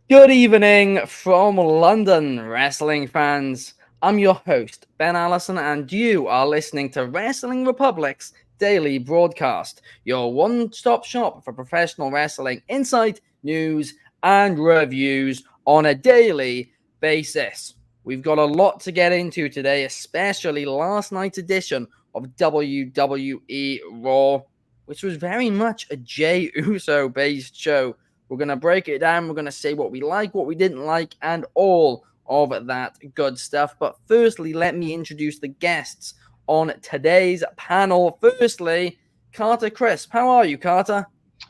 Good evening from London, wrestling fans. I'm your host, Ben Allison, and you are listening to Wrestling Republic's daily broadcast, your one-stop shop for professional wrestling insight, news, and reviews on a daily basis. We've got a lot to get into today, especially last night's edition of WWE Raw, which was very much a Jey Uso-based show. We're going to break it down. We're going to say what we like, what we didn't like, and all of that good stuff. But firstly, let me introduce the guests on today's panel. Firstly, Carter Crisp. How are you, Carter?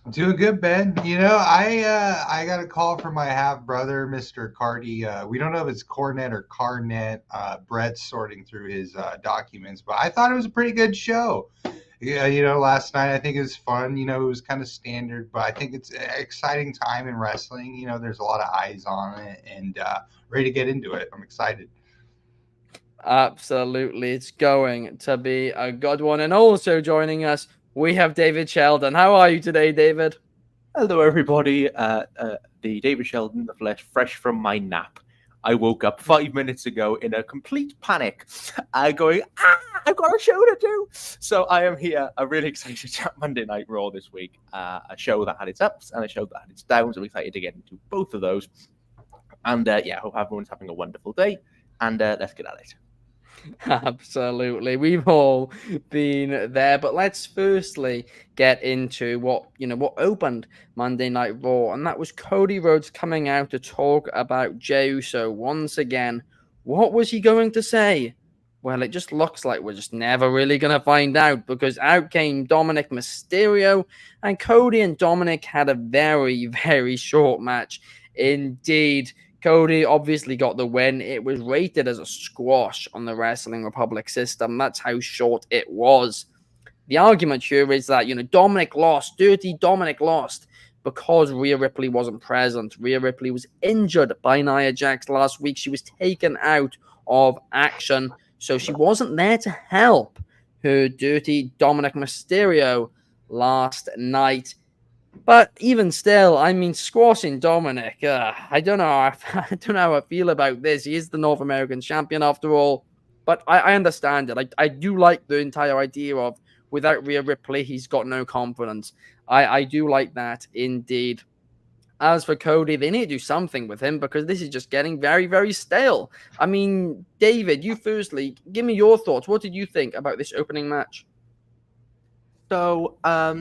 I'm doing good, Ben. You know, I got a call from my half-brother, Mr. Carty. We don't know if it's Cornet or Carnet. Brett's sorting through his documents, but I thought it was a pretty good show. Yeah, you know, last night I think it was fun. You know, it was kind of standard, but I think it's an exciting time in wrestling. You know, there's a lot of eyes on it, and ready to get into it. I'm excited. Absolutely. It's going to be a good one. And also joining us, we have David Sheldon. How are you today, David? Hello, everybody. The David Sheldon in the flesh, fresh from my nap. I woke up 5 minutes ago in a complete panic, going, I've got a show to do. So I am here. I'm really excited to chat Monday Night Raw this week. A show that had its ups and a show that had its downs. I'm excited to get into both of those. And yeah, hope everyone's having a wonderful day. And let's get at it. Absolutely. We've all been there, but let's firstly get into what opened Monday Night Raw, and that was Cody Rhodes coming out to talk about Jey Uso once again. What was he going to say? Well, it just looks like we're just never really going to find out, because out came Dominic Mysterio, and Cody and Dominic had a very, very short match indeed. Cody obviously got the win. It was rated as a squash on the Wrestling Republic system. That's how short it was. The argument here is that, Dominic lost, Dirty Dominic lost, because Rhea Ripley wasn't present. Rhea Ripley was injured by Nia Jax last week. She was taken out of action, so she wasn't there to help her Dirty Dominic Mysterio last night. But even still, I mean, squashing Dominic, I don't know how I feel about this. He is the North American champion after all, but I understand it. I do like the entire idea of without Rhea Ripley, he's got no confidence. I do like that indeed. As for Cody, they need to do something with him, because this is just getting very, very stale. I mean, David, you firstly, give me your thoughts. What did you think about this opening match? So, I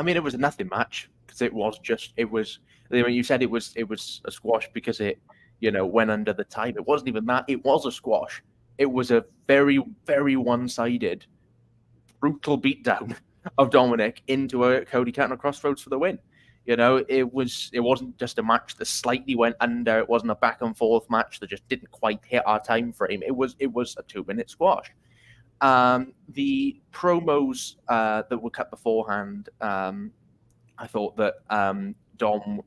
mean, it was a nothing match, because it was. I mean, you said it was a squash because it, went under the time. It wasn't even that. It was a squash. It was a very, very one-sided, brutal beatdown of Dominic into a Cody counter crossroads for the win. It wasn't just a match that slightly went under. It wasn't a back and forth match that just didn't quite hit our time frame. It was a 2-minute squash. The promos that were cut beforehand, I thought that Dom,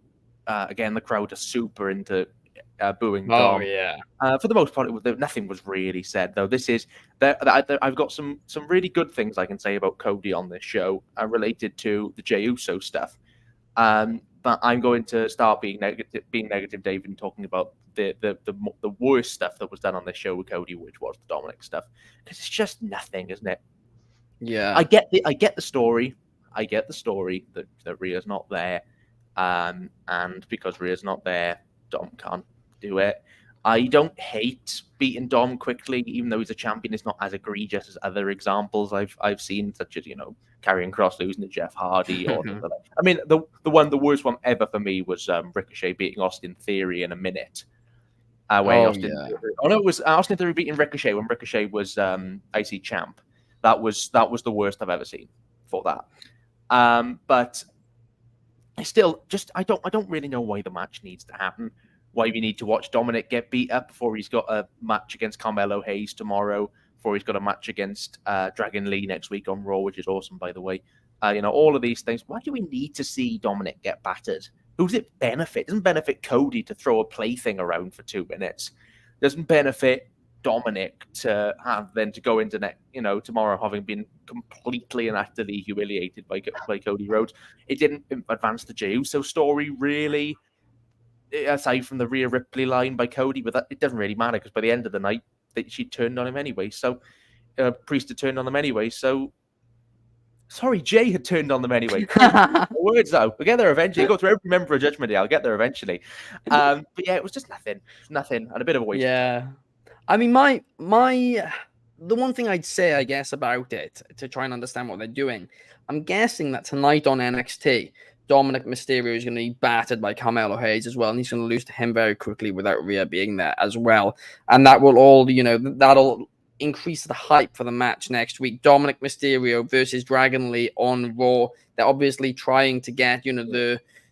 again, the crowd are super into booing Dom. Oh, yeah. For the most part, nothing was really said, though. I've got some really good things I can say about Cody on this show related to the Jey Uso stuff. But I'm going to start being negative, David, and talking about the worst stuff that was done on this show with Cody, which was the Dominic stuff, because it's just nothing, isn't it? Yeah, I get the story. I get the story that Rhea's not there, and because Rhea's not there, Dom can't do it. I don't hate beating Dom quickly, even though he's a champion. It's not as egregious as other examples I've seen, such as Karrion Kross losing to Jeff Hardy, or I mean the worst one ever for me was Ricochet beating Austin Theory in a minute. It was Austin Theory beating Ricochet when Ricochet was IC champ. That was the worst I've ever seen for that. But I still I don't really know why the match needs to happen. why we need to watch Dominic get beat up before he's got a match against Carmelo Hayes tomorrow, before he's got a match against Dragon Lee next week on Raw, which is awesome, by the way. All of these things. Why do we need to see Dominic get battered? Who does it benefit? It doesn't benefit Cody to throw a plaything around for 2 minutes. It doesn't benefit Dominic to go into tomorrow having been completely and utterly humiliated by Cody Rhodes. It didn't advance the Jey Uso story really, aside from the Rhea Ripley line by Cody, but it doesn't really matter because by the end of the night she turned on him anyway. So Priest had turned on them anyway. So sorry, Jey had turned on them anyway. Words though, we'll get there eventually. Go through every member of Judgment Day. I'll get there eventually. But yeah, it was just nothing, and a bit of a waste. Yeah. I mean, the one thing I'd say, I guess, about it to try and understand what they're doing, I'm guessing that tonight on NXT, Dominic Mysterio is going to be battered by Carmelo Hayes as well, and he's going to lose to him very quickly without Rhea being there as well. And that will all, that'll increase the hype for the match next week. Dominic Mysterio versus Dragon Lee on Raw. They're obviously trying to get,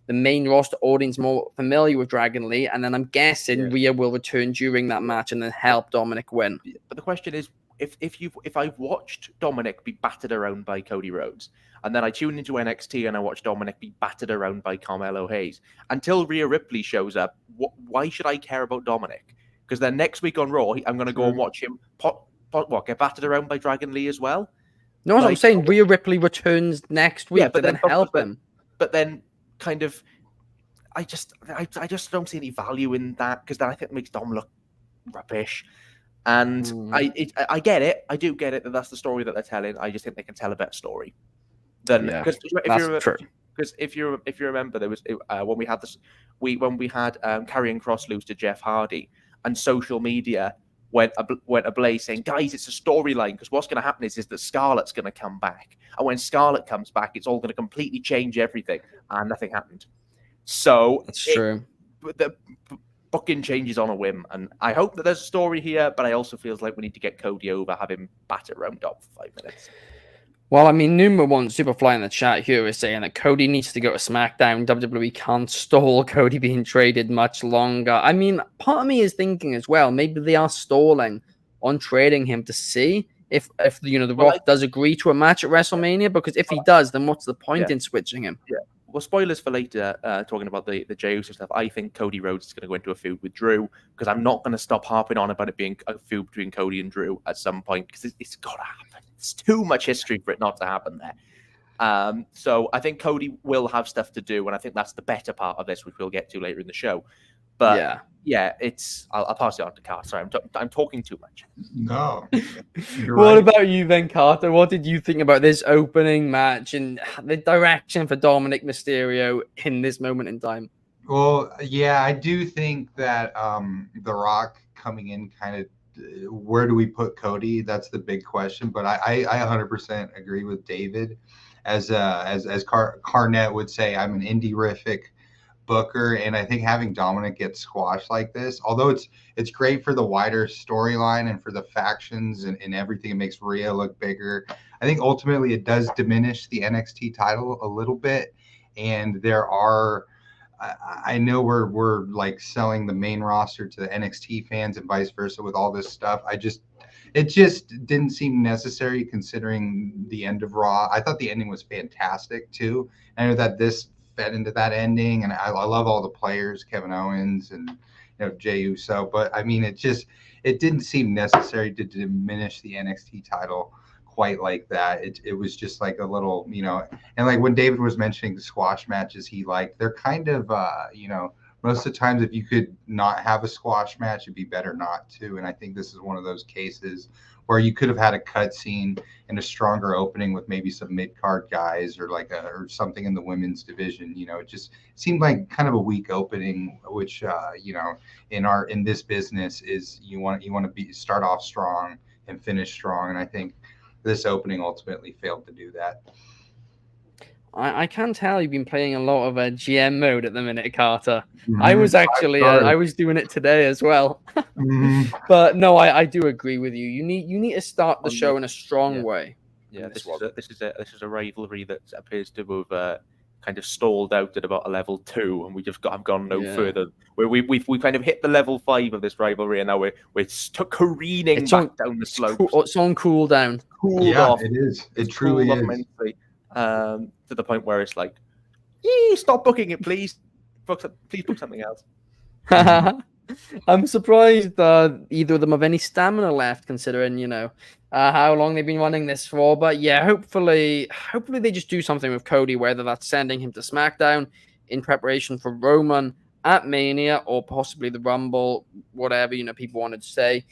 the main roster audience more familiar with Dragon Lee, and then I'm guessing Rhea will return during that match and then help Dominic win. But the question is, if I've watched Dominic be battered around by Cody Rhodes, and then I tune into NXT and I watch Dominic be battered around by Carmelo Hayes, until Rhea Ripley shows up, why should I care about Dominic? Because then next week on Raw, I'm going to go and watch him get battered around by Dragon Lee as well. No, I'm saying Rhea Ripley returns next week, but then help him. But then kind of, I just don't see any value in that, because then I think it makes Dom look rubbish. And I get it. I do get it that that's the story that they're telling. I just think they can tell a better story. Because if you remember, there was when we had Karrion Kross lose to Jeff Hardy, and social media went ablaze saying, guys, it's a storyline, because what's going to happen is that Scarlett's going to come back. And when Scarlett comes back, it's all going to completely change everything. And nothing happened. So that's true. The booking changes on a whim. And I hope that there's a story here, but I also feel like we need to get Cody over, have him batter round up for 5 minutes. Well, I mean, Number One Superfly in the chat here is saying that Cody needs to go to SmackDown. WWE can't stall Cody being traded much longer. I mean, part of me is thinking as well, maybe they are stalling on trading him to see if The Rock does agree to a match at WrestleMania, because if he does, then what's the point in switching him? Yeah. Well, spoilers for later, talking about the Jey Uso stuff. I think Cody Rhodes is going to go into a feud with Drew, because I'm not going to stop harping on about it being a feud between Cody and Drew at some point, because it's got to happen. It's too much history for it not to happen there. So I think Cody will have stuff to do, and I think that's the better part of this, which we'll get to later in the show. But it's. I'll pass it on to Carter. Sorry, I'm talking too much. No. What about you then, Carter? What did you think about this opening match and the direction for Dominic Mysterio in this moment in time? Well, yeah, I do think that The Rock coming in kind of, where do we put Cody? That's the big question. But I 100% agree with David. As Carnett would say, I'm an indie-rific booker, and I think having Dominic get squashed like this, although it's great for the wider storyline and for the factions and everything, it makes Rhea look bigger. I think ultimately it does diminish the NXT title a little bit, and there are. I know we're like selling the main roster to the NXT fans and vice versa with all this stuff. It just didn't seem necessary considering the end of Raw. I thought the ending was fantastic too. I know that this fed into that ending, and I love all the players, Kevin Owens and Jey Uso. But I mean, it didn't seem necessary to diminish the NXT title quite like that. It was just like a little, and like when David was mentioning the squash matches he liked, they're kind of, most of the times if you could not have a squash match, it'd be better not to. And I think this is one of those cases where you could have had a cutscene and a stronger opening with maybe some mid-card guys or something in the women's division. It just seemed like kind of a weak opening, which in this business is you want to start off strong and finish strong. And I think this opening ultimately failed to do that. I can tell you've been playing a lot of GM mode at the minute, Carter. Mm-hmm. I was actually I was doing it today as well. Mm-hmm. But no, I do agree with you. You need to start the show in a strong way. Yeah, this is a rivalry that appears to have kind of stalled out at about a level 2, and have gone no Yeah. further. Where we kind of hit the level 5 of this rivalry, and now we're careening It's back down the slopes. It's on cool down. Cooled off. It is. It It's truly cooled off is. immensely, to the point where it's like, stop booking it, please. Please book something else. I'm surprised either of them have any stamina left, considering how long they've been running this for. But yeah, hopefully they just do something with Cody, whether that's sending him to SmackDown in preparation for Roman at Mania, or possibly the Rumble, whatever people wanted to say.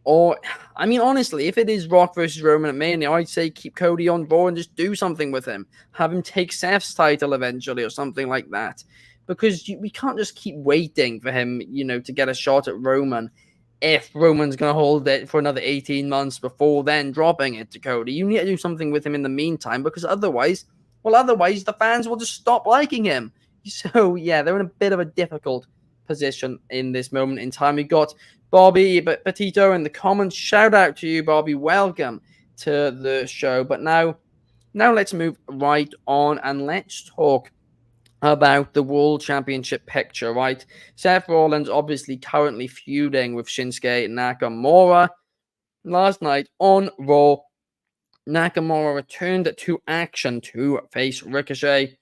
Or, I mean, honestly, if it is Rock versus Roman at Mania, I'd say keep Cody on board and just do something with him. Have him take Seth's title eventually or something like that. Because we can't just keep waiting for him, to get a shot at Roman if Roman's going to hold it for another 18 months before then dropping it to Cody. You need to do something with him in the meantime, because otherwise the fans will just stop liking him. So, yeah, they're in a bit of a difficult position in this moment in time. We got Bobby Petito in the comments. Shout out to you, Bobby. Welcome to the show. But now let's move right on and let's talk about the World Championship picture, right? Seth Rollins obviously currently feuding with Shinsuke Nakamura. Last night on Raw, Nakamura returned to action to face Ricochet,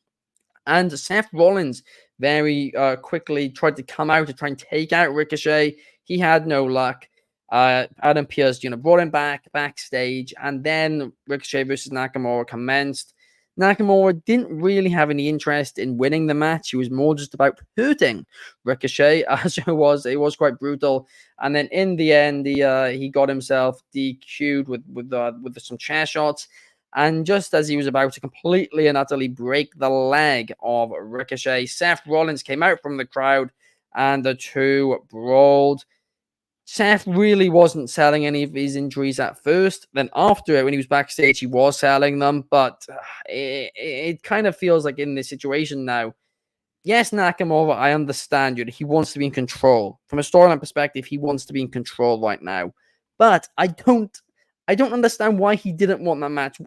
and Seth Rollins very quickly tried to come out to try and take out Ricochet. He had no luck. Adam Pearce, brought him backstage, and then Ricochet versus Nakamura commenced. Nakamura didn't really have any interest in winning the match. He was more just about hurting Ricochet, as it was quite brutal. And then in the end, he got himself DQ'd with some chair shots. And just as he was about to completely and utterly break the leg of Ricochet, Seth Rollins came out from the crowd and the two brawled. Seth really wasn't selling any of his injuries at first. Then after it, when he was backstage, he was selling them. But it kind of feels like in this situation now, yes, Nakamura, I understand you. He wants to be in control. From a storyline perspective, he wants to be in control right now. But I don't understand why he didn't want that match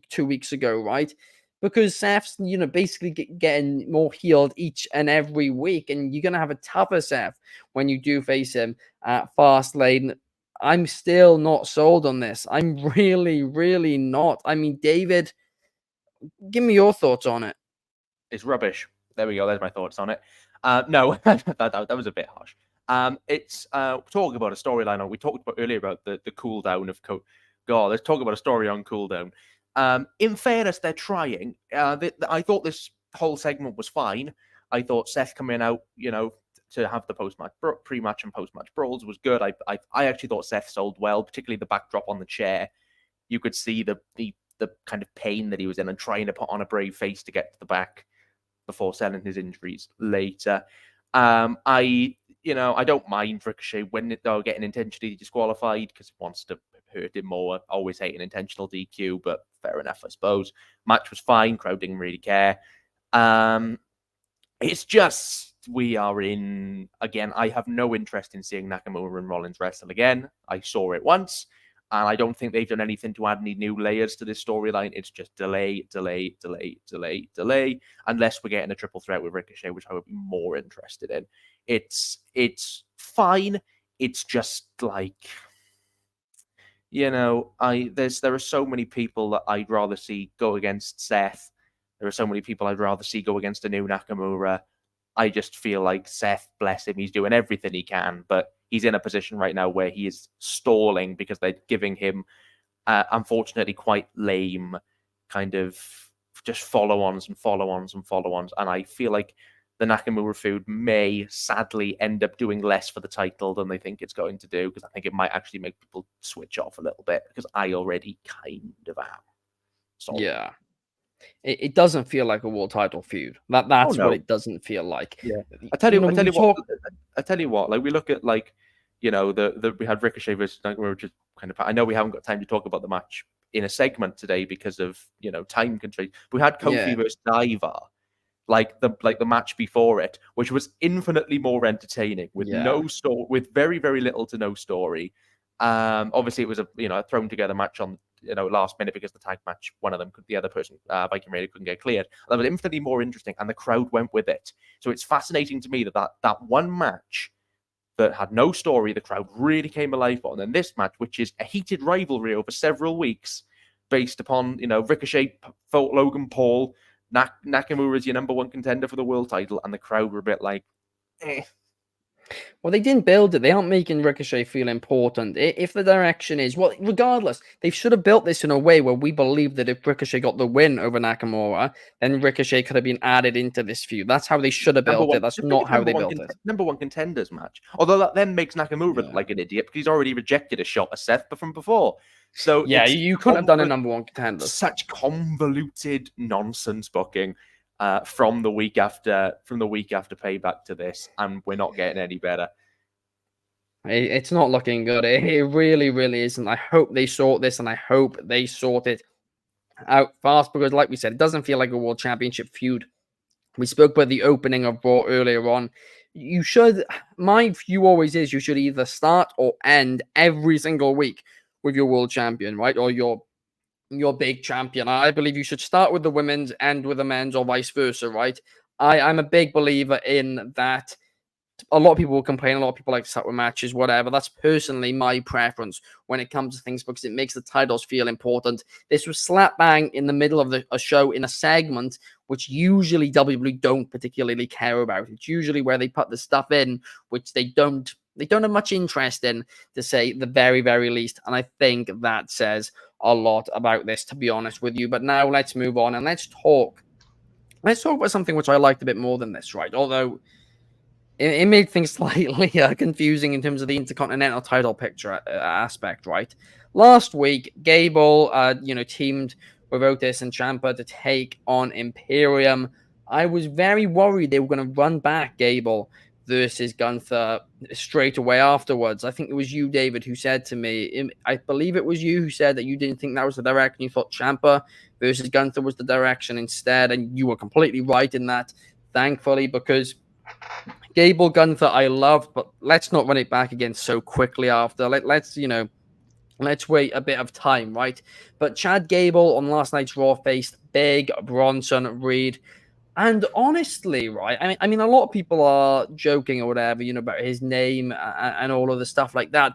2 weeks ago, right? Because Seth's, basically getting more healed each and every week, and you're going to have a tougher Seth when you do face him at Fastlane. I'm still not sold on this. I'm really, really not. I mean, David, give me your thoughts on it. It's rubbish. There we go. There's my thoughts on it. No, that was a bit harsh. It's talking about a storyline. We talked about earlier about the cooldown of God, let's talk about a story on cooldown. In fairness, they're trying. I thought this whole segment was fine. I thought Seth coming out, to have the post-match, pre-match and post-match brawls was good. I actually thought Seth sold well, particularly the backdrop on the chair. You could see the kind of pain that he was in and trying to put on a brave face to get to the back before selling his injuries later. I don't mind Ricochet getting intentionally disqualified because he wants to hurt him more. Always hate an intentional DQ, but fair enough, I suppose. Match was fine. Crowd didn't really care. It's just we are in again. I have no interest in seeing Nakamura and Rollins wrestle again. I saw it once, and I don't think they've done anything to add any new layers to this storyline. It's just delay, unless we're getting a triple threat with Ricochet, which I would be more interested in. It's fine. It's just like, there are so many people that I'd rather see go against Seth. There are so many people I'd rather see go against a new Nakamura. I just feel like Seth, bless him, he's doing everything he can, but he's in a position right now where he is stalling because they're giving him, unfortunately, quite lame kind of just follow-ons. And I feel like the Nakamura feud may sadly end up doing less for the title than they think it's going to do, because I think it might actually make people switch off a little bit, because I already kind of am. So, yeah. It doesn't feel like a world title feud. That's what it doesn't feel like. Yeah, I tell you what. Like, we look at we had Ricochet versus Nakamura, just kind of. I know we haven't got time to talk about the match in a segment today because of time constraints. We had Kofi versus Diva, like the match before it, which was infinitely more entertaining with no story, with very very little to no story. Obviously, it was a thrown together match on last minute because the tag match, the other person, Viking Raiders, couldn't get cleared. That was infinitely more interesting, and the crowd went with it. So it's fascinating to me that one match that had no story, the crowd really came alive on. And this match, which is a heated rivalry over several weeks, based upon, Ricochet fought Logan Paul, Nakamura is your number one contender for the world title, and the crowd were a bit like, eh. Well, they didn't build it. They aren't making Ricochet feel important. If the direction is, well, regardless, they should have built this in a way where we believe that if Ricochet got the win over Nakamura, then Ricochet could have been added into this feud. That's how they should have built it. That's not how they built it. Number one contenders match. Although that then makes Nakamura look like an idiot because he's already rejected a shot at Seth from before. So yeah, you couldn't have done a number one contender. Such convoluted nonsense booking. From the week after Payback to this, and we're not getting any better. It's not looking good. It really, really isn't. I hope they sort this, and I hope they sort it out fast because, like we said, it doesn't feel like a World Championship feud. We spoke about the opening of Raw earlier on. My view always is you should either start or end every single week with your World Champion, right? Or your big champion. I believe you should start with the women's, end with the men's, or vice versa, right? I'm a big believer in that. A lot of people will complain, a lot of people like to start with matches, whatever. That's personally my preference when it comes to things because it makes the titles feel important. This was slap bang in the middle of a show in a segment which usually WWE don't particularly care about. It's usually where they put the stuff in which they don't have much interest in, to say the very, very least. And I think that says a lot about this, to be honest with you. But now let's move on and let's talk about something which I liked a bit more than this, right? Although it made things slightly confusing in terms of the Intercontinental title picture aspect, right? Last week, Gable, teamed with Otis and Ciampa to take on Imperium. I was very worried they were going to run back Gable versus Gunther straight away afterwards. I think it was you, David, who said to me, I believe it was you who said that you didn't think that was the direction. You thought Ciampa versus Gunther was the direction instead, and you were completely right in that, thankfully, because Gable Gunther I loved, but let's not run it back again so quickly after. Let's wait a bit of time, right? But Chad Gable on last night's Raw faced Big Bronson Reed. And honestly, right, I mean, a lot of people are joking or whatever, about his name and all of the stuff like that.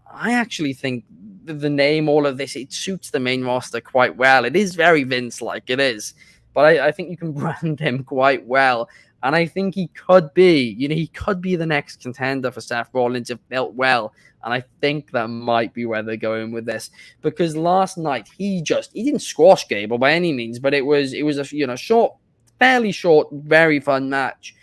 I actually think the name, all of this, it suits the main roster quite well. It is very Vince-like, it is. But I think you can brand him quite well. And I think he could be, the next contender for Seth Rollins if built well. And I think that might be where they're going with this. Because last night, he didn't squash Gable by any means, but it was a fairly short, very fun match.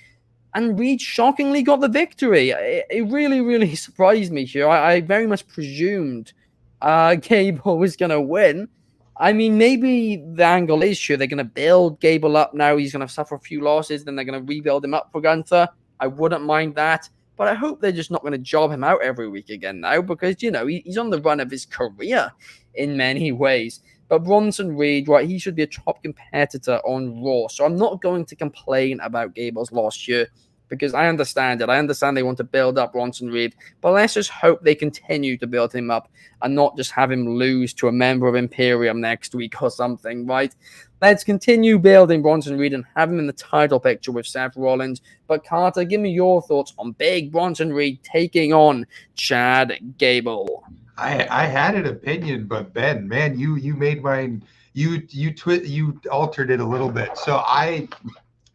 And Reed shockingly got the victory. It really, really surprised me here. I very much presumed Gable was going to win. I mean, maybe the angle is sure they're going to build Gable up now. He's going to suffer a few losses. Then they're going to rebuild him up for Gunther. I wouldn't mind that. But I hope they're just not going to job him out every week again now because, he's on the run of his career in many ways. But Bronson Reed, right, he should be a top competitor on Raw. So I'm not going to complain about Gable's loss here because I understand it. I understand they want to build up Bronson Reed. But let's just hope they continue to build him up and not just have him lose to a member of Imperium next week or something, right? Let's continue building Bronson Reed and have him in the title picture with Seth Rollins. But Carter, give me your thoughts on Big Bronson Reed taking on Chad Gable. I had an opinion, but Ben, man, you made mine. You altered it a little bit. So I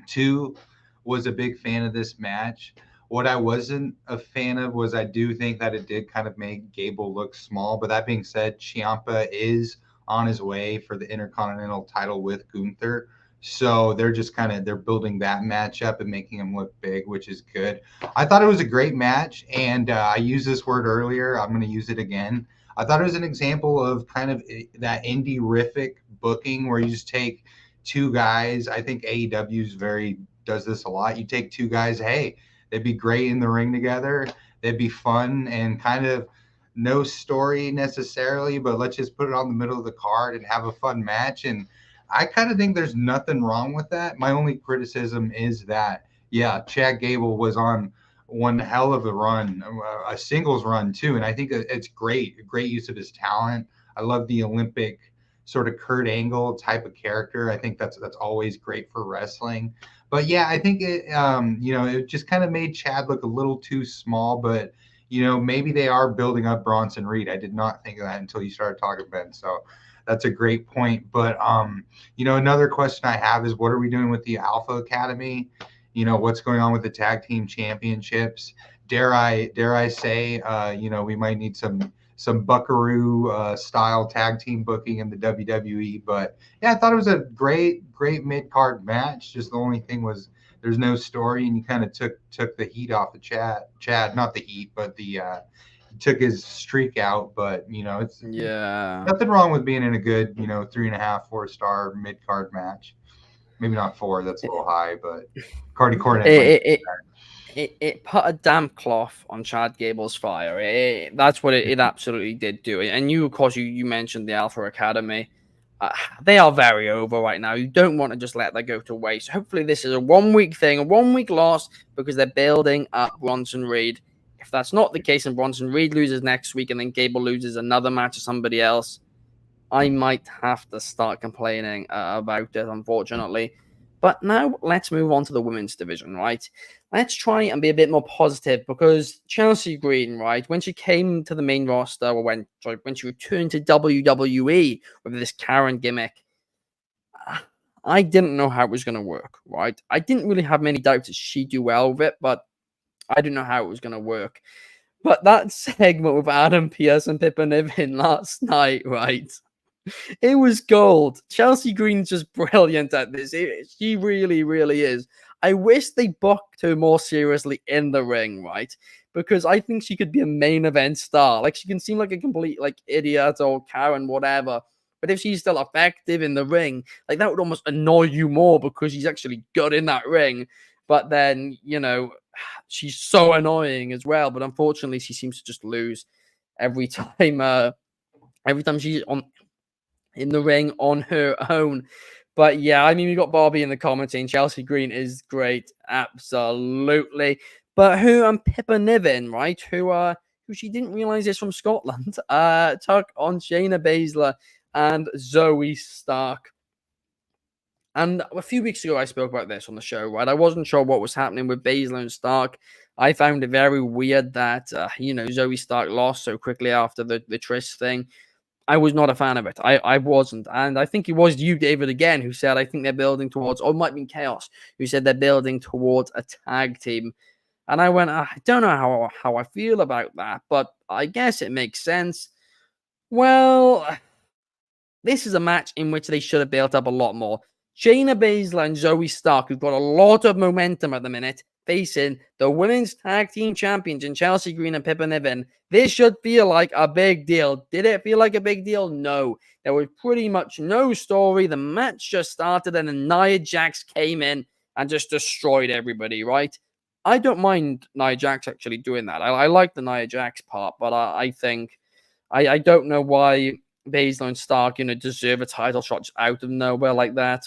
too was a big fan of this match. What I wasn't a fan of was I do think that it did kind of make Gable look small. But that being said, Ciampa is on his way for the Intercontinental title with Gunther. So they're just they're building that match up and making him look big, which is good. I thought it was a great match, and I used this word earlier. I'm going to use it again. I thought it was an example of kind of that indie-rific booking where you just take two guys. I think AEW does this a lot. You take two guys, hey, they'd be great in the ring together. They'd be fun and kind of no story necessarily, but let's just put it on the middle of the card and have a fun match. And I kind of think there's nothing wrong with that. My only criticism is that, yeah, Chad Gable was on one hell of a run, a singles run too. And I think it's great use of his talent. I love the Olympic sort of Kurt Angle type of character. I think that's always great for wrestling. But yeah, I think it it just kind of made Chad look a little too small, but maybe they are building up Bronson Reed. I did not think of that until you started talking, Ben. So that's a great point. But another question I have is, what are we doing with the Alpha Academy? What's going on with the tag team championships? Dare I say, we might need some Buckaroo style tag team booking in the WWE. But yeah, I thought it was a great mid card match. Just the only thing was there's no story, and you kind of took the heat off of Chad, not the heat, but the took his streak out. But it's nothing wrong with being in a good 3.5, 4-star mid card match. Maybe not 4, that's a little high, but Cardi Cornette. It put a damp cloth on Chad Gable's fire. That's what it absolutely did do. And of course, you mentioned the Alpha Academy. They are very over right now. You don't want to just let that go to waste. Hopefully, this is a 1-week thing, a 1-week loss, because they're building up Bronson Reed. If that's not the case and Bronson Reed loses next week and then Gable loses another match to somebody else, I might have to start complaining about it, unfortunately. But now let's move on to the women's division, right? Let's try and be a bit more positive, because Chelsea Green, right, when she came to the main roster, or when she returned to WWE with this Karen gimmick, I didn't know how it was going to work, right? I didn't really have many doubts that she'd do well with it, but I didn't know how it was going to work. But that segment with Adam Pearce and Pippa Niven last night, right? It was gold. Chelsea Green's just brilliant at this. She really, really is. I wish they booked her more seriously in the ring, right? Because I think she could be a main event star. Like, she can seem like a complete idiot or Karen, whatever. But if she's still effective in the ring, that would almost annoy you more, because she's actually good in that ring. But then, she's so annoying as well. But unfortunately, she seems to just lose every time. Every time she's in the ring on her own. But yeah, I mean, we got Bobby in the commenting. Chelsea Green is great, absolutely. But Pippa Niven, right? Who she didn't realize is from Scotland. Took on Shayna Baszler and Zoe Stark. And a few weeks ago, I spoke about this on the show, right? I wasn't sure what was happening with Baszler and Stark. I found it very weird that Zoe Stark lost so quickly after the Trish thing. I was not a fan of it. I wasn't. And I think it was you, David, again, who said, I think they're building towards, or it might be Chaos, who said they're building towards a tag team. And I went, I don't know how I feel about that, but I guess it makes sense. Well, this is a match in which they should have built up a lot more. Shayna Baszler and Zoe Stark, who've got a lot of momentum at the minute, facing the women's tag team champions in Chelsea Green and Pippa Niven. This should feel like a big deal. Did it feel like a big deal? No. There was pretty much no story. The match just started and then Nia Jax came in and just destroyed everybody, right? I don't mind Nia Jax actually doing that. I like the Nia Jax part, but I think I don't know why Baszler and Stark, deserve a title shot out of nowhere like that.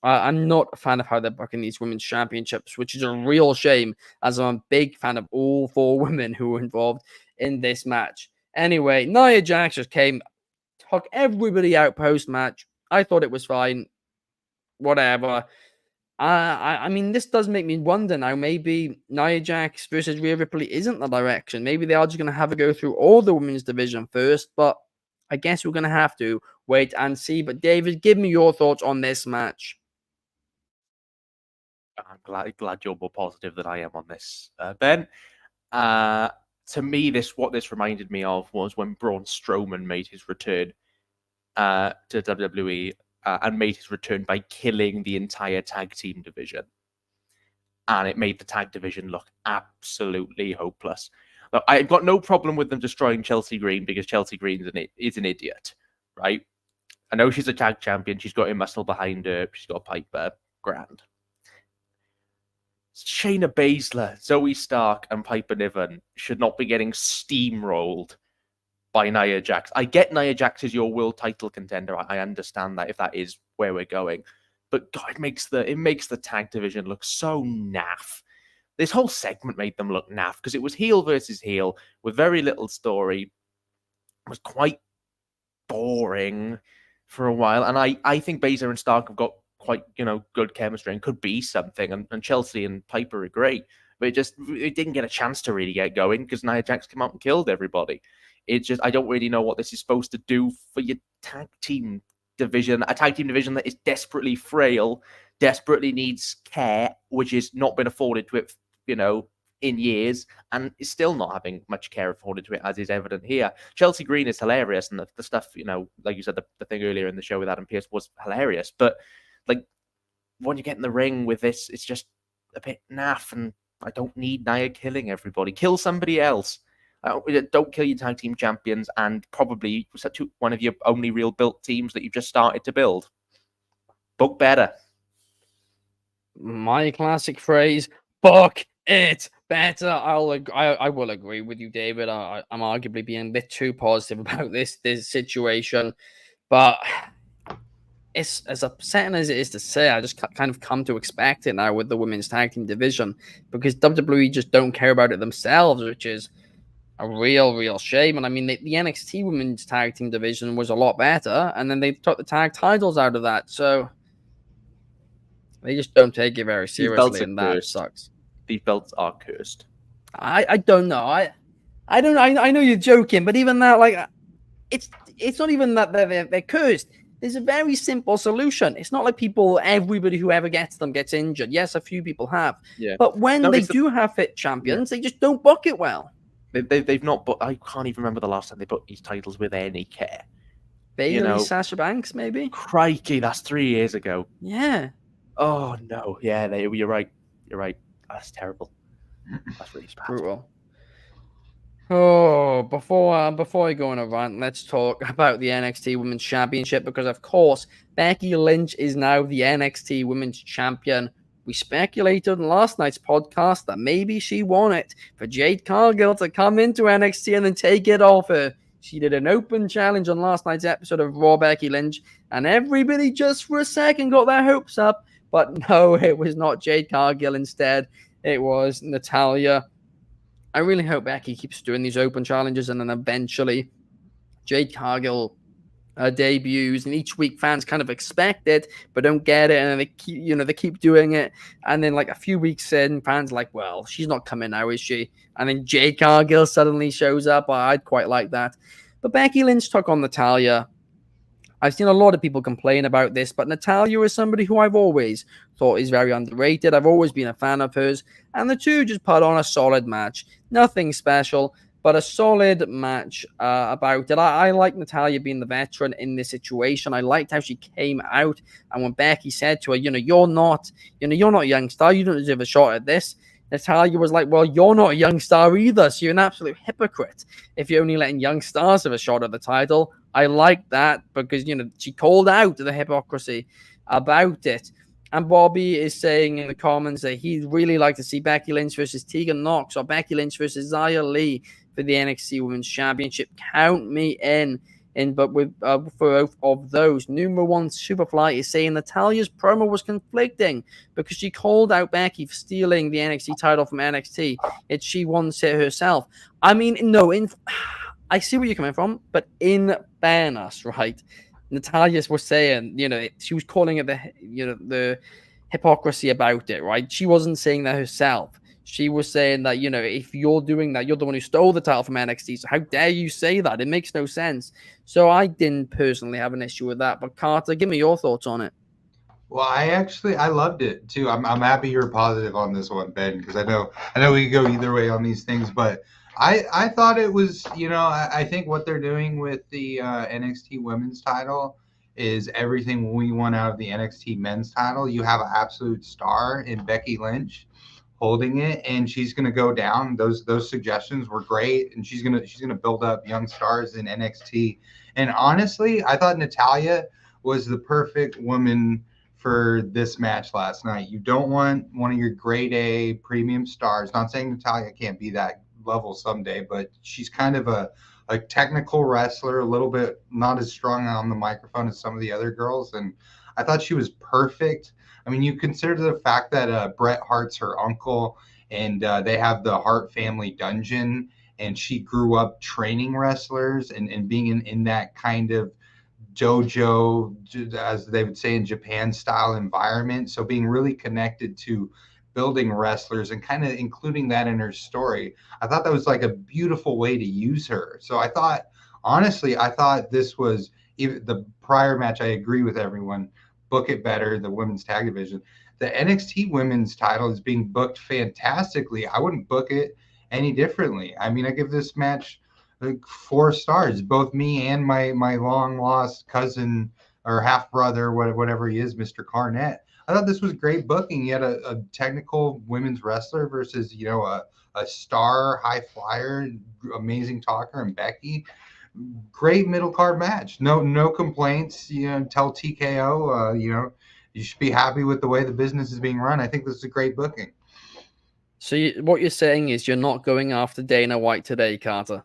I'm not a fan of how they're booking these women's championships, which is a real shame, as I'm a big fan of all 4 women who were involved in this match. Anyway, Nia Jax just took everybody out post-match. I thought it was fine. Whatever. I mean, this does make me wonder now. Maybe Nia Jax versus Rhea Ripley isn't the direction. Maybe they are just going to have to go through all the women's division first, but I guess we're going to have to wait and see. But David, give me your thoughts on this match. I'm glad you're more positive than I am on this, Ben. To me, what this reminded me of was when Braun Strowman made his return to WWE and made his return by killing the entire tag team division. And it made the tag division look absolutely hopeless. Look, I've got no problem with them destroying Chelsea Green, because Chelsea Green is an idiot, right? I know she's a tag champion. She's got a muscle behind her. She's got a Piper. Grand. Shayna Baszler, Zoe Stark, and Piper Niven should not be getting steamrolled by Nia Jax. I get Nia Jax is your world title contender. I understand that, if that is where we're going. But God, it makes the tag division look so naff. This whole segment made them look naff, because it was heel versus heel with very little story. It was quite boring for a while. And I think Baszler and Stark have got quite, good chemistry and could be something. And Chelsea and Piper are great. But it didn't get a chance to really get going because Nia Jax came out and killed everybody. I don't really know what this is supposed to do for your tag team division, a tag team division that is desperately frail, desperately needs care, which has not been afforded to it, in years, and is still not having much care afforded to it, as is evident here. Chelsea Green is hilarious, and the stuff, like you said, the thing earlier in the show with Adam Pearce was hilarious. But like when you get in the ring with this, it's just a bit naff, and I don't need Nia killing everybody. Kill somebody else. Don't kill your tag team champions and probably one of your only real built teams that you've just started to build. Book better. My classic phrase, book it better. I will agree with you, David. I'm arguably being a bit too positive about this situation, but it's as upsetting as it is to say. I just kind of come to expect it now with the women's tag team division because WWE just don't care about it themselves, which is a real shame. And I mean, the NXT women's tag team division was a lot better, and then they took the tag titles out of that, so they just don't take it very seriously, and that sucks. These belts are cursed. I don't know. I don't. I know you're joking, but even that, like, it's not even that they're cursed. There's a very simple solution. It's not like everybody who ever gets them gets injured. Yes, a few people have, but when they do have fit champions, they just don't book it well. They've not, but I can't even remember the last time they booked these titles with any care. Bayley, Sasha Banks, maybe. Crikey, that's 3 years ago. Yeah. Oh no, yeah, you're right. You're right. That's terrible. That's really bad. Brutal. Oh, before I go on a rant, let's talk about the NXT Women's Championship because, of course, Becky Lynch is now the NXT Women's Champion. We speculated in last night's podcast that maybe she won it for Jade Cargill to come into NXT and then take it off her. She did an open challenge on last night's episode of Raw, Becky Lynch, and everybody just for a second got their hopes up. But no, it was not Jade Cargill. Instead, it was Natalya. I really hope Becky keeps doing these open challenges, and then eventually Jade Cargill debuts, and each week fans kind of expect it but don't get it, and they keep doing it, and then like a few weeks in, fans are like, well, she's not coming now, is she? And then Jade Cargill suddenly shows up. I'd quite like that. But Becky Lynch took on Natalya. I've seen a lot of people complain about this, but Natalya is somebody who I've always thought is very underrated. I've always been a fan of hers, and the two just put on a solid match. Nothing special, but a solid match about it. I like Natalya being the veteran in this situation. I liked how she came out, and when Becky said to her, you're not a young star, you don't deserve a shot at this. Natalya was like, well, you're not a young star either, so you're an absolute hypocrite if you're only letting young stars have a shot at the title. I like that because, she called out the hypocrisy about it. And Bobby is saying in the comments that he'd really like to see Becky Lynch versus Tegan Nox or Becky Lynch versus Xia Li for the NXT Women's Championship. Count me in. But with for both of those, number one Superfly is saying Natalya's promo was conflicting because she called out Becky for stealing the NXT title from NXT. Yet she wants it herself. I mean, no, I see where you're coming from, but in fairness, right? Natalya was saying, she was calling it the hypocrisy about it, right? She wasn't saying that herself. She was saying that, if you're doing that, you're the one who stole the title from NXT. So how dare you say that? It makes no sense. So I didn't personally have an issue with that. But Carter, give me your thoughts on it. Well, I loved it too. I'm happy you're positive on this one, Ben, because I know we can go either way on these things, but I thought it was, I think what they're doing with the NXT women's title is everything we want out of the NXT men's title. You have an absolute star in Becky Lynch holding it, and she's going to go down. Those suggestions were great, and she's going to build up young stars in NXT. And honestly, I thought Natalya was the perfect woman for this match last night. You don't want one of your grade A premium stars. Not saying Natalya can't be that level someday, but she's kind of a technical wrestler, a little bit not as strong on the microphone as some of the other girls, and I thought she was perfect. I mean, you consider the fact that Bret Hart's her uncle, and they have the Hart family dungeon, and she grew up training wrestlers and being in that kind of dojo, as they would say in Japan style environment. So being really connected to building wrestlers and kind of including that in her story, I thought that was like a beautiful way to use her. So I thought, honestly, I thought this was even the prior match. I agree with everyone. Book it better, the women's tag division. The NXT women's title is being booked fantastically. I wouldn't book it any differently. I mean, I give this match like 4 stars. Both me and my long lost cousin or half brother, whatever he is, Mr. Carnett. I thought this was great booking. You had a technical women's wrestler versus a star high flyer, amazing talker, and Becky. Great middle card match. No complaints. Tell TKO. You should be happy with the way the business is being run. I think this is a great booking. So what you're saying is you're not going after Dana White today, Carter?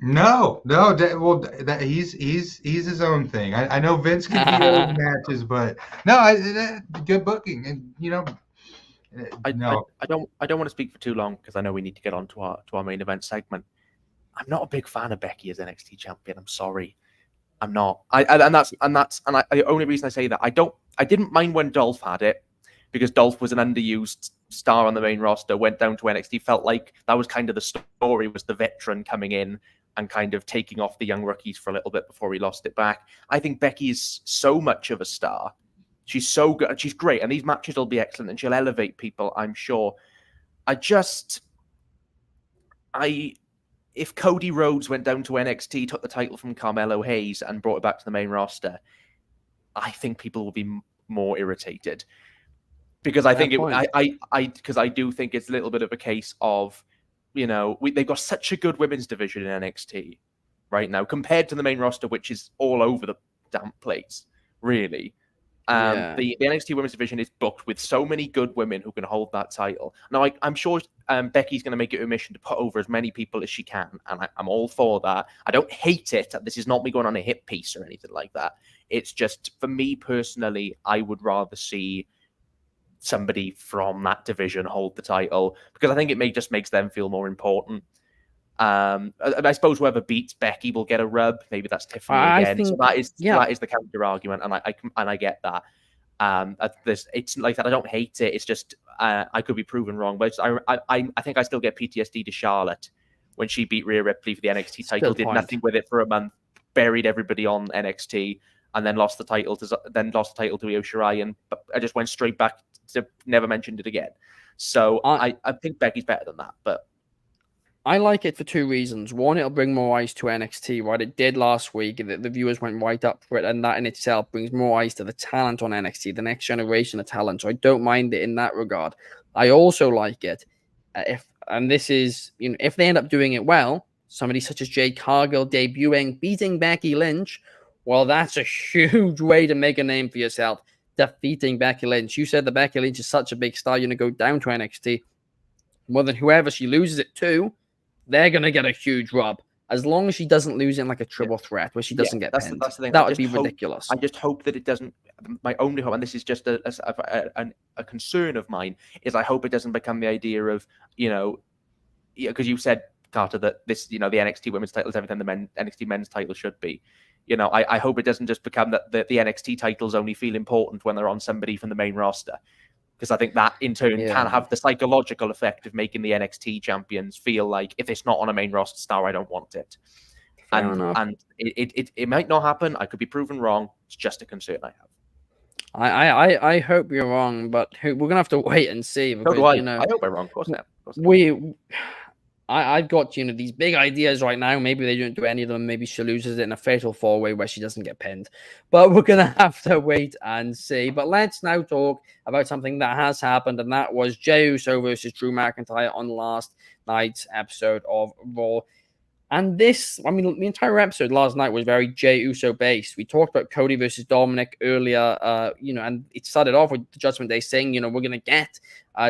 No. Well, he's his own thing. I know Vince can be old matches, but no, good booking, and I no. don't want to speak for too long because I know we need to get on to our main event segment. I'm not a big fan of Becky as NXT champion. I'm sorry, I'm not. The only reason I say that I didn't mind when Dolph had it because Dolph was an underused star on the main roster. Went down to NXT, felt like that was kind of the story, was the veteran coming in and kind of taking off the young rookies for a little bit before he lost it back. I think Becky is so much of a star. She's so good. She's great. And these matches will be excellent and she'll elevate people, I'm sure. If Cody Rhodes went down to NXT, took the title from Carmelo Hayes and brought it back to the main roster, I think people will be more irritated. Because I think because I do think it's a little bit of a case of, they've got such a good women's division in NXT right now compared to the main roster, which is all over the damn place, really. The NXT women's division is booked with so many good women who can hold that title. Now, I'm sure Becky's going to make it a mission to put over as many people as she can, and I'm all for that. I don't hate it. This is not me going on a hit piece or anything like that. It's just, for me personally, I would rather see somebody from that division hold the title because I think it just makes them feel more important. I suppose whoever beats Becky will get a rub. Maybe that's Tiffany again. So that is the counter argument, and I get that. It's like that. I don't hate it. It's just I could be proven wrong, but I think I still get PTSD to Charlotte when she beat Rhea Ripley for the NXT title. Did nothing with it for a month, buried everybody on NXT, and then lost the title to Io Shirai, and I just went straight back to never mentioned it again. So I think Becky's better than that, but I like it for 2 reasons. One, it'll bring more eyes to NXT, right? It did last week. The viewers went right up for it, and that in itself brings more eyes to the talent on NXT, the next generation of talent. So I don't mind it in that regard. I also like it if they end up doing it well, somebody such as Jade Cargill debuting, beating Becky Lynch. Well, that's a huge way to make a name for yourself. Defeating Becky Lynch. You said that Becky Lynch is such a big star, you're going to go down to NXT. Well, then whoever she loses it to, they're going to get a huge rub. As long as she doesn't lose in like a triple threat where she doesn't get pinned. That's the thing. That would be ridiculous. I just hope that it doesn't. My only hope, and this is just a concern of mine, is I hope it doesn't become the idea of, because you said, Carter, that this, the NXT women's title is everything the NXT men's title should be. I hope it doesn't just become that the NXT titles only feel important when they're on somebody from the main roster. Because I think that, in turn, can have the psychological effect of making the NXT champions feel like, if it's not on a main roster star, I don't want it. And it might not happen. I could be proven wrong. It's just a concern I have. I hope you're wrong, but we're going to have to wait and see. Because, I hope I'm wrong. Of course not. I've got, these big ideas right now. Maybe they don't do any of them. Maybe she loses it in a fatal 4-way where she doesn't get pinned. But we're going to have to wait and see. But let's now talk about something that has happened, and that was Jey Uso versus Drew McIntyre on last night's episode of Raw. And the entire episode last night was very Jey Uso based. We talked about Cody versus Dominic earlier, and it started off with the Judgment Day saying, we're going to get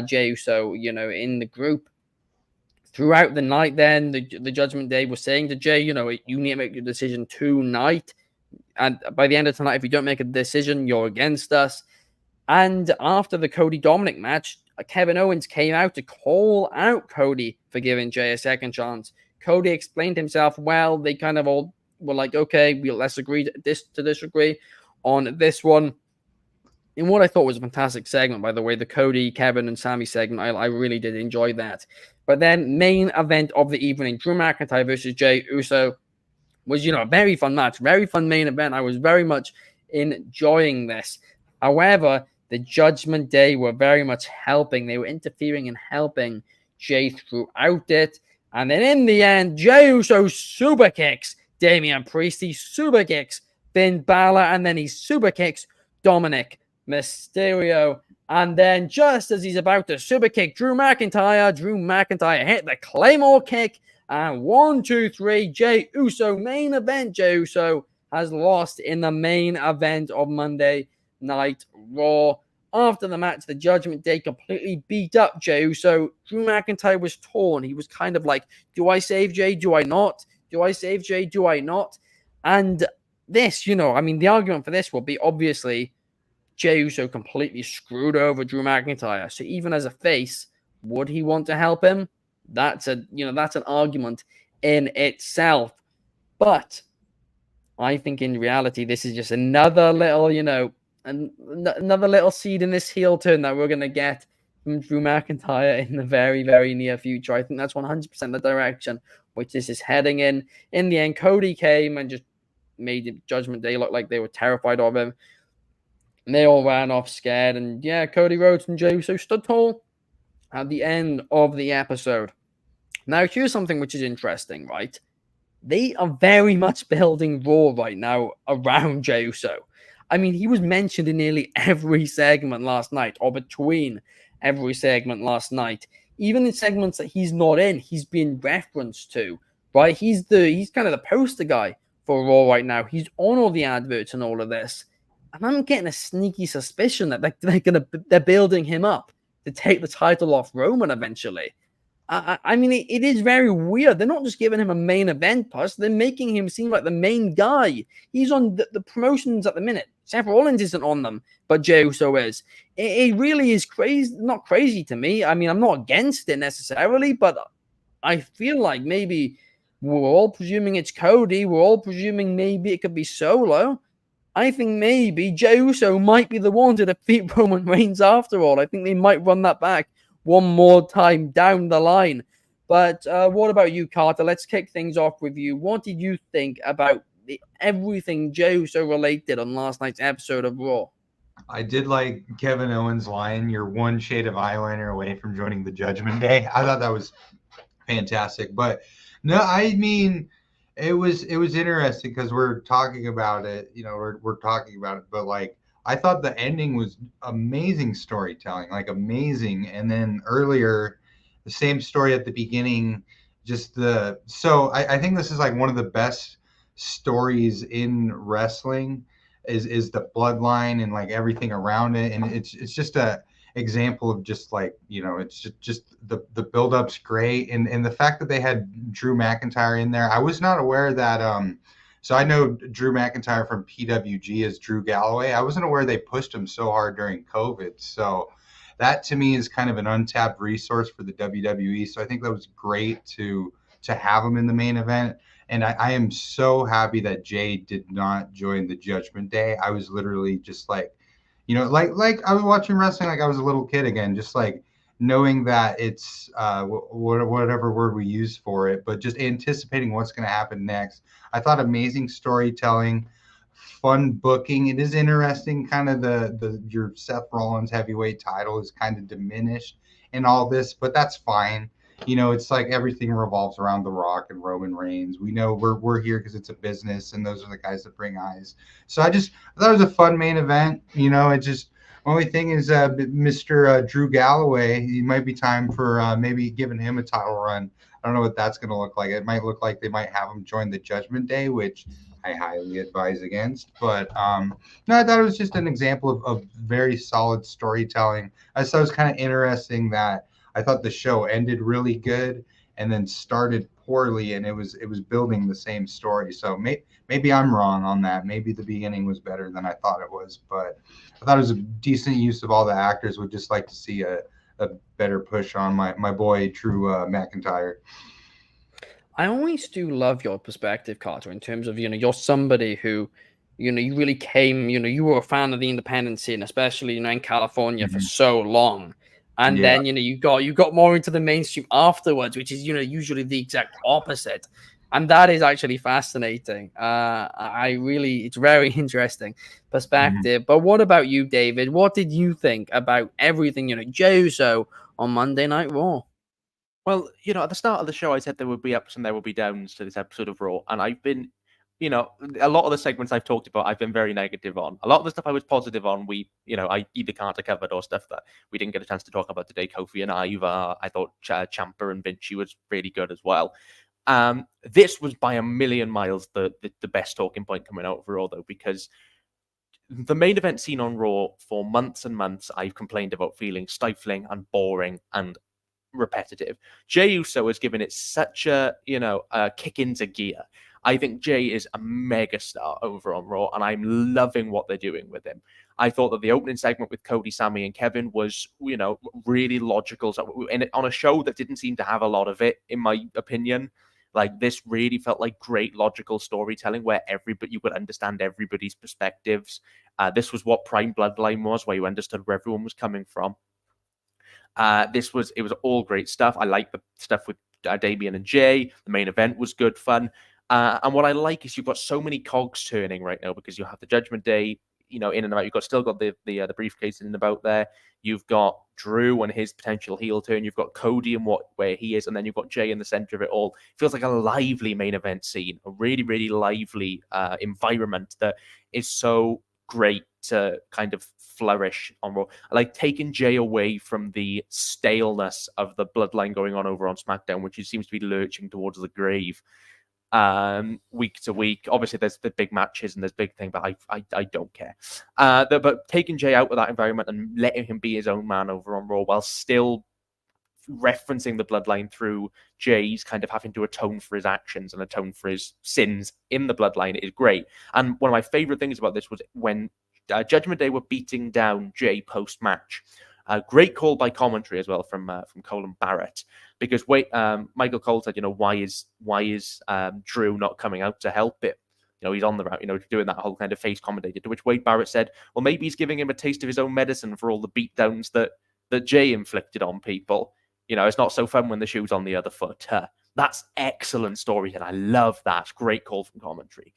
Jey Uso, in the group. Throughout the night, then the Judgment Day was saying to Jey, you need to make your decision tonight. And by the end of tonight, if you don't make a decision, you're against us. And after the Cody Dominic match, Kevin Owens came out to call out Cody for giving Jey a second chance. Cody explained himself well. They kind of all were like, okay, let's agree to disagree on this one. In what I thought was a fantastic segment, by the way, the Cody, Kevin, and Sami segment, I really did enjoy that. But then, main event of the evening, Drew McIntyre versus Jey Uso, was, a very fun match, very fun main event. I was very much enjoying this. However, the Judgment Day were very much helping. They were interfering and helping Jey throughout it. And then in the end, Jey Uso super kicks Damian Priest. He super kicks Finn Balor, and then he super kicks Dominic Mysterio. And then just as he's about to super kick Drew McIntyre hit the Claymore kick. And 1, 2, 3, Jey Uso, main event. Jey Uso has lost in the main event of Monday Night Raw. After the match, the Judgment Day completely beat up Jey Uso. Drew McIntyre was torn. He was kind of like, do I save Jey? Do I not? Do I save Jey? Do I not? And this, the argument for this will be obviously Jey Uso completely screwed over Drew McIntyre. So even as a face, would he want to help him? That's an argument in itself. But I think in reality, this is just another little, another little seed in this heel turn that we're going to get from Drew McIntyre in the very, very near future. I think that's 100% the direction which this is heading in. In the end, Cody came and just made Judgment Day look like they were terrified of him. And they all ran off scared. And yeah, Cody Rhodes and Jey Uso stood tall at the end of the episode. Now, here's something which is interesting, right? They are very much building Raw right now around Jey Uso. He was mentioned in nearly every segment last night, or between every segment last night. Even in segments that he's not in, he's being referenced to, right? He's kind of the poster guy for Raw right now. He's on all the adverts and all of this. And I'm getting a sneaky suspicion that they're building him up to take the title off Roman eventually. It is very weird. They're not just giving him a main event push. They're making him seem like the main guy. He's on the promotions at the minute. Seth Rollins isn't on them, but Jey Uso is. It really is crazy. Not crazy to me. I'm not against it necessarily, but I feel like maybe we're all presuming it's Cody. We're all presuming maybe it could be Solo. I think maybe Jey Uso might be the one to defeat Roman Reigns after all. I think they might run that back one more time down the line. But what about you, Carter? Let's kick things off with you. What did you think about everything Jey Uso related on last night's episode of Raw? I did like Kevin Owens' line, "You're one shade of eyeliner away from joining the Judgment Day." I thought that was fantastic. But no, it was interesting because we're talking about it. We're talking about it, but like, I thought the ending was amazing storytelling, like amazing. And then earlier, the same story at the beginning, so I think this is like one of the best stories in wrestling is the bloodline and like everything around it. And it's just a example of just like, it's just the build-up's great. And the fact that they had Drew McIntyre in there, I was not aware that, so I know Drew McIntyre from PWG as Drew Galloway. I wasn't aware they pushed him so hard during COVID. So that to me is kind of an untapped resource for the WWE. So I think that was great to have him in the main event. And I am so happy that Jey did not join the Judgment Day. I was literally just like, like I was watching wrestling like I was a little kid again, just like knowing that it's whatever word we use for it, but just anticipating what's going to happen next. I thought amazing storytelling, fun booking. It is interesting, kind of your Seth Rollins heavyweight title is kind of diminished in all this, but that's fine. It's like everything revolves around The Rock and Roman Reigns. We know we're here because it's a business, and those are the guys that bring eyes. So I thought it was a fun main event. It just, only thing is Mr. Drew Galloway, it might be time for maybe giving him a title run. I don't know what that's going to look like. It might look like they might have him join the Judgment Day, which I highly advise against. But no, I thought it was just an example of very solid storytelling. I thought it was kind of interesting that I thought the show ended really good and then started poorly, and it was building the same story. So maybe I'm wrong on that. Maybe the beginning was better than I thought it was, but I thought it was a decent use of all the actors. Would just like to see a better push on my boy Drew McIntyre. I always do love your perspective, Carter, in terms of, you're somebody who, you really came, you were a fan of the independent scene, especially, in California for Mhm. so long. And Yeah. then, you got more into the mainstream afterwards, which is, usually the exact opposite. And that is actually fascinating. It's very interesting Mhm. perspective. But what about you, David? What did you think about everything, Jey Uso on Monday Night Raw? Well, at the start of the show, I said there would be ups and there would be downs to this episode of Raw, and I've been, a lot of the segments I've talked about, I've been very negative on. A lot of the stuff I was positive on, I either can't have covered or stuff that we didn't get a chance to talk about today. Kofi and Ivar, I thought Ciampa and Vinci was really good as well. This was by a million miles the best talking point coming out of Raw, though, because the main event scene on Raw for months and months, I've complained about feeling stifling and boring and repetitive. Jey Uso has given it such a kick into gear. I think Jey is a megastar over on Raw, and I'm loving what they're doing with him. I thought that the opening segment with Cody, Sammy, and Kevin was, really logical. So, on a show that didn't seem to have a lot of it, in my opinion, like this really felt like great logical storytelling where you could understand everybody's perspectives. This was what Prime Bloodline was, where you understood where everyone was coming from. It was all great stuff. I like the stuff with Damian and Jay. The main event was good fun. And what I like is you've got so many cogs turning right now because you have the Judgment Day, in and out. Still got the briefcase in and about there. You've got Drew and his potential heel turn. You've got Cody and where he is, and then you've got Jay in the center of it all. It feels like a lively main event scene, a really really lively environment that is so great to kind of flourish on Raw. I like taking Jay away from the staleness of the bloodline going on over on SmackDown, which seems to be lurching towards the grave week to week. Obviously, there's the big matches and there's big thing, but I don't care. But taking Jay out of that environment and letting him be his own man over on Raw while still referencing the bloodline through Jay's kind of having to atone for his actions and atone for his sins in the bloodline is great. And one of my favorite things about this was when Judgment Day were beating down Jay post match. Great call by commentary as well from Colin Barrett, because Michael Cole said, why is Drew not coming out to help it? He's on the route, doing that whole kind of face commentator. To which Wade Barrett said, well, maybe he's giving him a taste of his own medicine for all the beatdowns that Jay inflicted on people. It's not so fun when the shoe's on the other foot. That's excellent story, and I love that. Great call from commentary.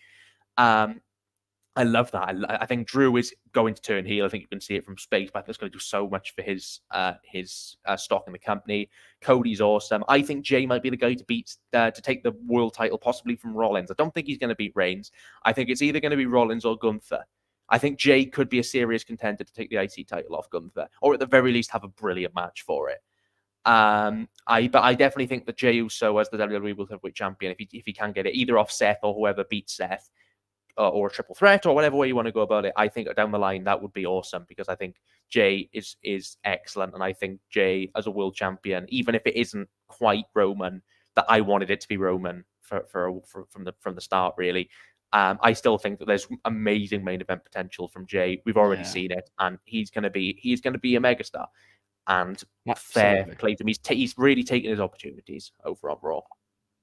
I love that. I think Drew is going to turn heel. I think you can see it from space, but that's going to do so much for his stock in the company. Cody's awesome. I think Jay might be the guy to take the world title, possibly from Rollins. I don't think he's going to beat Reigns. I think it's either going to be Rollins or Gunther. I think Jay could be a serious contender to take the IC title off Gunther, or at the very least have a brilliant match for it. But I definitely think that Jey Uso as the WWE World Heavyweight Champion, if he can get it either off Seth or whoever beats Seth, or a triple threat or whatever way you want to go about it, I think down the line that would be awesome because I think Jay is excellent, and I think Jay as a world champion, even if it isn't quite Roman, that I wanted it to be Roman from the start really. I still think that there's amazing main event potential from Jay. We've already seen it, and he's going to be a megastar. And fair play to him. He's really taken his opportunities over on Raw.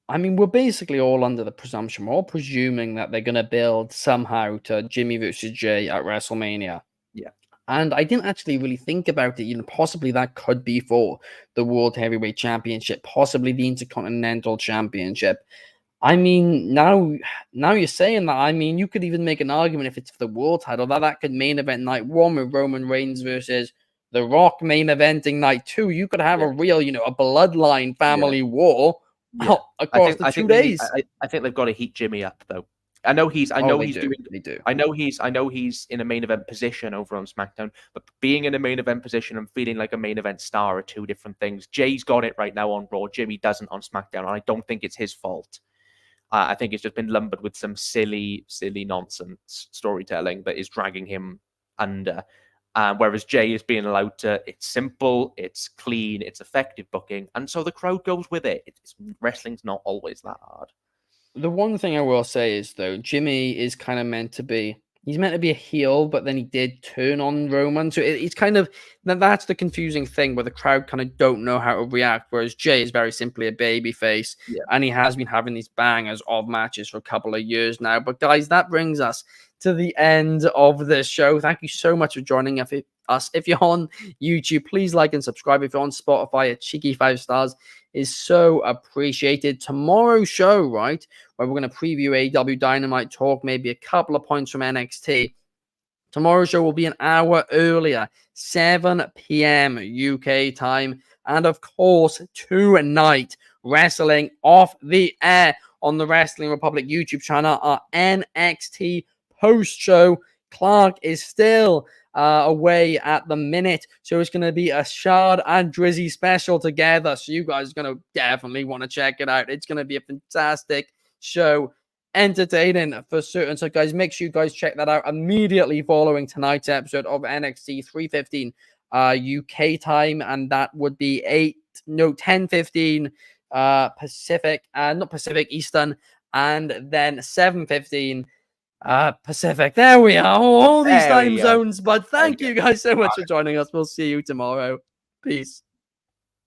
I mean, we're basically all under the presumption, we're all presuming that they're going to build somehow to Jimmy versus Jay at WrestleMania. Yeah. And I didn't actually really think about it. Possibly that could be for the World Heavyweight Championship, possibly the Intercontinental Championship. I mean, now you're saying that. I mean, you could even make an argument if it's for the world title that could main event night one with Roman Reigns versus The Rock main eventing night two. You could have a real, a bloodline family war. Yeah. Across the 2 days. I think they've got to heat Jimmy up though. I know he's They do. I know he's in a main event position over on SmackDown, but being in a main event position and feeling like a main event star are two different things. Jay's got it right now on Raw. Jimmy doesn't on SmackDown, and I don't think it's his fault. I think it's just been lumbered with some silly nonsense storytelling that is dragging him under. Whereas Jay is being allowed to, it's simple, it's clean, it's effective booking, and so the crowd goes with it. Wrestling's not always that hard. The one thing I will say is, though, Jimmy is kind of meant to be He's meant to be a heel, but then he did turn on Roman. So it's kind of, that's the confusing thing where the crowd kind of don't know how to react. Whereas Jey is very simply a baby face. Yeah. And he has been having these bangers of matches for a couple of years now. But guys, that brings us to the end of this show. Thank you so much for joining us. If you're on YouTube, please like and subscribe. If you're on Spotify, a cheeky 5 stars is so appreciated. Tomorrow's show, right, where we're going to preview AEW Dynamite, talk maybe a couple of points from NXT. Tomorrow's show will be an hour earlier, 7 p.m. UK time. And of course, tonight, wrestling off the air on the Wrestling Republic YouTube channel, our NXT post show. Clark is still away at the minute, so it's going to be a Shard and Drizzy special together. So you guys are going to definitely want to check it out. It's going to be a fantastic show, entertaining for certain. So guys, make sure you guys check that out immediately following tonight's episode of NXT 3:15 UK time, and that would be 10:15 Pacific, not Pacific, Eastern, and then 7:15 Pacific. There we are. All these time zones. But thank you guys so much for joining us. We'll see you tomorrow. Peace.